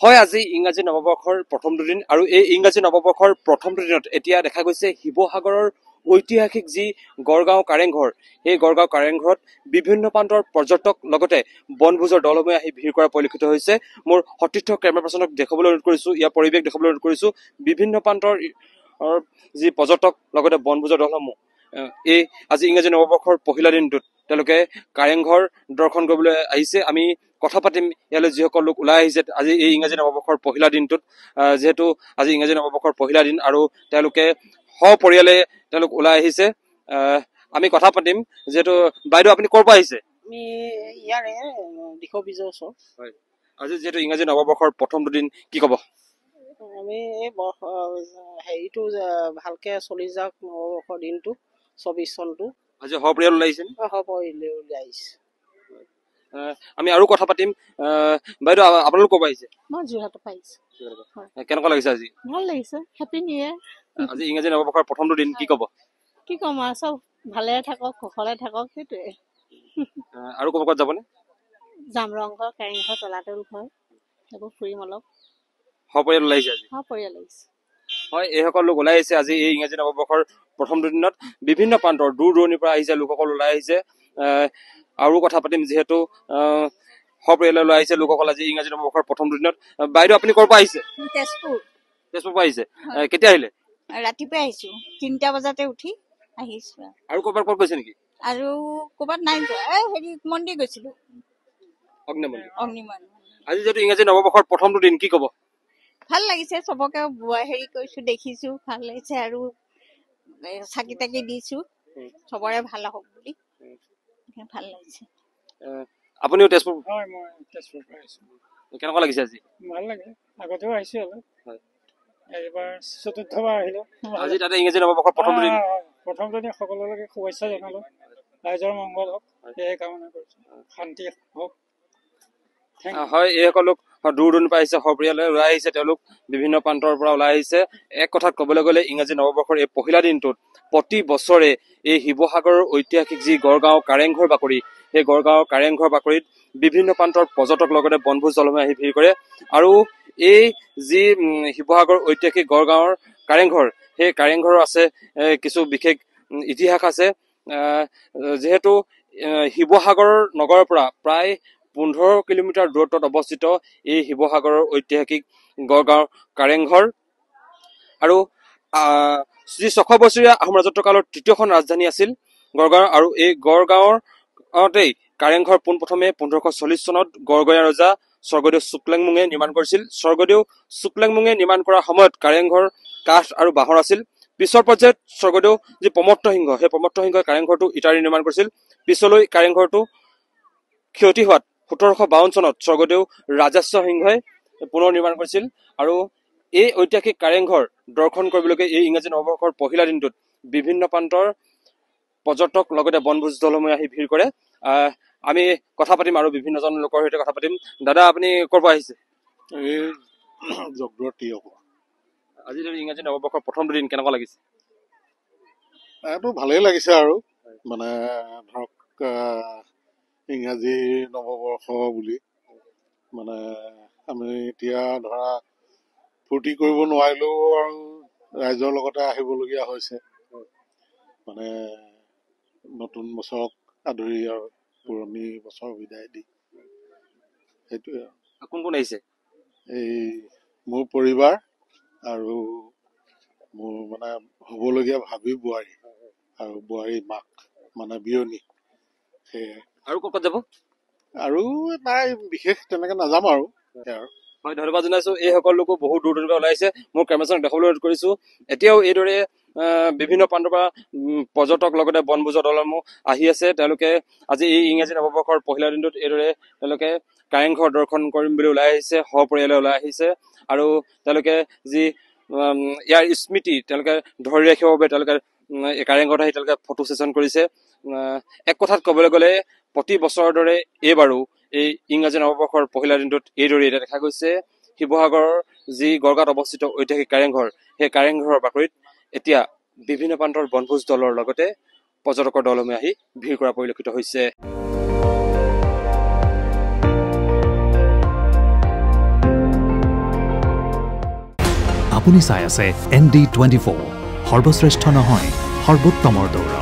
হয় আজি ইংৰাজী নৱবৰ্ষৰ প্ৰথম দুদিন আৰু এই ইংৰাজী নৱবৰ্ষৰ প্ৰথম দুদিনত এতিয়া দেখা গৈছে শিৱসাগৰৰ ঐতিহাসিক যি গড়গাঁও কাৰেংঘৰ এই গড়গাঁও কাৰেংঘৰত বিভিন্ন প্ৰান্তৰ পৰ্যটক লগতে বনভোজৰ দলসমূহে আহি ভিৰ কৰা পৰিলক্ষিত হৈছে। মোৰ সতীৰ্থ কেমেৰা পাৰ্চনক দেখাবলৈ অনুৰোধ কৰিছো, ইয়াৰ পৰিৱেশ দেখাবলৈ অনুৰোধ কৰিছো। বিভিন্ন প্ৰান্তৰ যি পৰ্যটক লগতে বনভোজৰ দলসমূহ এই আজি ইংৰাজী নৱবৰ্ষৰ পহিলা দিনটোত তেওঁলোকে কাৰেংঘৰ দৰ্শন কৰিবলৈ আহিছে। আমি কথা পাতিম ইয়ালৈ যিসকল লোক ওলাই আহিছে আজি এই ইংৰাজী নৱবৰ্ষৰ পহিলা দিনটোত, যিহেতু আজি ইংৰাজী নৱবৰ্ষৰ পহিলা দিন আৰু তেওঁলোকে সপৰিয়ালে তেওঁলোক ওলাই আহিছে। আমি কথা পাতিম। যিহেতু বাইদেউ আপুনি ক'ৰ পৰা আহিছে? আমি ইয়াৰে দিশৰ বিজয় ওচৰ। হয়, আজি যিহেতু ইংৰাজী নৱবৰ্ষৰ প্ৰথম দুদিন কি ক'ব? আমি এই হেৰিটো ভালকে চলি যাওক নৱবৰ্ষৰ দিনটো 24 চনটো। আজি সপৰিয়াল ওলাইছে? সপৰিয়ালে আহিছে। আমি আৰু কথা পাতিম। বাইদেউ আপোনালোক ক'ৰ পৰা আহিছে? মই যোৰহাটৰ পৰা আহিছো। কেনেকুৱা লাগিছে আজি? ভাল লাগিছে। Happy new year. আজি ইংৰাজী নৱবৰ্ষৰ প্ৰথমটো দিন কি ক'ব? কি ক'ম আৰু চব ভালে থাকক, কুশলে থাকক, সেইটোৱে। আৰু ক'ৰবাত যাবনে? যাম, ৰংঘৰ, কাৰেংঘৰ, তলাতল ঘৰ এইবোৰ ফুৰিম অলপ। সপৰিয়াল ওলাইছে আজি? সপৰিয়াল আহিছে। হয়, এইসকল লোক ওলাই আহিছে আজি এই ইংৰাজী নৱবৰ্ষৰ প্ৰথম দুদিনত। বিভিন্ন প্ৰান্তৰ দূৰ দূৰণিৰ পৰা আহিছে লোকসকল ওলাই আহিছে। আৰু কথা পাতিম যিহেতু সপৰিয়ালে ওলাই আহিছে লোকসকল আজি ইংৰাজী নৱবৰ্ষৰ প্ৰথম দুদিনত। বাইদেউ আপুনি ক'ৰ পৰা আহিছে? তেজপুৰ। তেজপুৰ পৰা আহিছে। কেতিয়া আহিলে? ৰাতিপুৱাই আহিছো, 3টা বজাতে উঠি আহিছো। আৰু ক'ৰবাত ক'ত গৈছে নেকি? আৰু ক'ৰবাত নাই যোৱা, হেৰি মন্দিৰ গৈছিলো, অগ্নিমন্দিৰ। আজি যিহেতু ইংৰাজী নৱবৰ্ষৰ প্ৰথমটো দিন কি ক'ব? ভাল লাগিছে, চবকে হেৰি কৰিছো, দেখিছো, ভাল লাগিছে। আৰু চাকি তাকি দিছো চবৰে ভাল হওক বুলি, ভাল লাগিছে। আপুনিও তেজপুৰ? হয়, মই তেজপুৰৰ পৰা আহিছো। কেনেকুৱা লাগিছে আজি? ভাল লাগে, আগতেও আহিছো অলপ। এইবাৰ চতুৰ্থবাৰ আহিলো। আজি তাতে ইংৰাজী নৱবৰ্ষৰ প্ৰথম দিন। প্ৰথম দিনে সকলোকে শুভেচ্ছা জনালো, ৰাইজৰ মংগল হওক সেয়াই কামনা কৰিছো, শান্তি হওক। হয়, এইসকল লোক দূৰ দূৰণিৰ পৰা আহিছে, সপৰিয়ালে ওলাই আহিছে। তেওঁলোক বিভিন্ন প্ৰান্তৰ পৰা ওলাই আহিছে। এক কথাত ক'বলৈ গ'লে ইংৰাজী নৱবৰ্ষৰ এই পহিলা দিনটোত প্ৰতি বছৰে এই শিৱসাগৰৰ ঐতিহাসিক যি গড়গাঁও কাৰেংঘৰ বাকৰি, সেই গড়গাঁৱৰ কাৰেংঘৰ বাকৰিত বিভিন্ন প্ৰান্তৰ পৰ্যটক লগতে বনভোজ দলসমূহে আহি ভিৰ কৰে। আৰু এই যি শিৱসাগৰ ঐতিহাসিক গড়গাঁৱৰ কাৰেংঘৰ, সেই কাৰেংঘৰৰ আছে কিছু বিশেষ ইতিহাস আছে। যিহেতু শিৱসাগৰ নগৰৰ পৰা প্ৰায় 15 কিলোমিটাৰ দূৰত্বত অৱস্থিত এই শিৱসাগৰৰ ঐতিহাসিক গড়গাঁও কাৰেংঘৰ। আৰু যি 600 বছৰীয়া আহোম ৰাজত্ব কালৰ তৃতীয়খন ৰাজধানী আছিল গড়গাঁও। আৰু এই গড়গাঁৱতেই কাৰেংঘৰ পোনপ্ৰথমে 1540 চনত গড়গঞা ৰজা স্বৰ্গদেউ শুক্লাংমুঙে নিৰ্মাণ কৰিছিল। স্বৰ্গদেউ শুক্লাংমুঙে নিৰ্মাণ কৰাৰ সময়ত কাৰেংঘৰ কাঠ আৰু বাঁহৰ আছিল। পিছৰ পৰ্যায়ত স্বৰ্গদেউ যি প্ৰমত্ত সিংহ, সেই প্ৰমত্ত সিংহই কাৰেংঘৰটো ইটাৰী নিৰ্মাণ কৰিছিল। পিছলৈ কাৰেংঘৰটো ক্ষতি হোৱাত 1752 চনত স্বৰ্গদেউ ৰাজস্ব সিংহই পুনৰ নিৰ্মাণ কৰিছিল। আৰু এই ঐতিহাসিক কাৰেংঘৰ দৰ্শন কৰিবলৈকে এই ইংৰাজী নৱবৰ্ষৰ পহিলা দিনটোত বিভিন্ন প্ৰান্তৰ পৰ্যটক লগতে বনভোজ দলসমূহে আহি ভিৰ কৰে। আমি কথা পাতিম আৰু বিভিন্নজন লোকৰ সৈতে কথা পাতিম। দাদা আপুনি ক'ৰ পৰা আহিছে? আজি ইংৰাজী নৱবৰ্ষৰ প্ৰথম দিন কেনেকুৱা লাগিছে? এইটো ভালেই লাগিছে। আৰু মানে ধৰক ইংৰাজী নৱবৰ্ষ বুলি মানে আমি এতিয়া ধৰা ফূৰ্তি কৰিব নোৱাৰিলেও আৰু ৰাইজৰ লগতে আহিবলগীয়া হৈছে। মানে নতুন বছৰক আদৰি আৰু পুৰণি বছৰ বিদায় দি, সেইটোৱে। কোন কোন আহিছে? এই মোৰ পৰিবাৰ আৰু মোৰ মানে হ'বলগীয়া ভাবি বোৱাৰী আৰু বোৱাৰী মাক, মানে বিয়নী। সেয়াই। আৰু ক'ত যাব? আৰু নাই বিশেষ তেনেকে নাযাম আৰু। হয়, ধন্যবাদ জনাইছো। এইসকল লোকো বহুত দূৰ দূৰৰ পৰা ওলাইছে। মোৰ কেমেৰাজনক দেখাবলৈ অনুৰোধ কৰিছো। এতিয়াও এইদৰে বিভিন্ন প্ৰান্তৰ পৰা পৰ্যটক লগতে বনভোজৰ দলসমূহ আহি আছে। তেওঁলোকে আজি এই ইংৰাজী নৱবৰ্ষৰ পহিলা দিনটোত এইদৰে তেওঁলোকে কাৰেংঘৰ দৰ্শন কৰিম বুলি ওলাই আহিছে, সপৰিয়ালে ওলাই আহিছে। আৰু তেওঁলোকে যি ইয়াৰ স্মৃতি তেওঁলোকে ধৰি ৰাখিবৰ বাবে তেওঁলোকে এই কাৰেংঘৰত আহি তেওঁলোকে ফটো ছেছন কৰিছে। এক কথাত ক'বলৈ গ'লে প্ৰতি বছৰৰ দৰে এইবাৰো এই ইংৰাজী নৱবৰ্ষৰ পহিলা দিনটোত এইদৰে এতিয়া দেখা গৈছে শিৱসাগৰৰ যি গড়গাঁৱত অৱস্থিত ঐতিহাসিক কাৰেংঘৰ, সেই কাৰেংঘৰৰ বাকৰিত এতিয়া বিভিন্ন প্ৰান্তৰ বনভোজ দলৰ লগতে পৰ্যটকৰ দলসমূহে আহি ভিৰ কৰা পৰিলক্ষিত হৈছে। আপুনি চাই আছে ND24 সৰ্বশ্ৰেষ্ঠ নহয় সৰ্বোত্তমৰ দৌৰ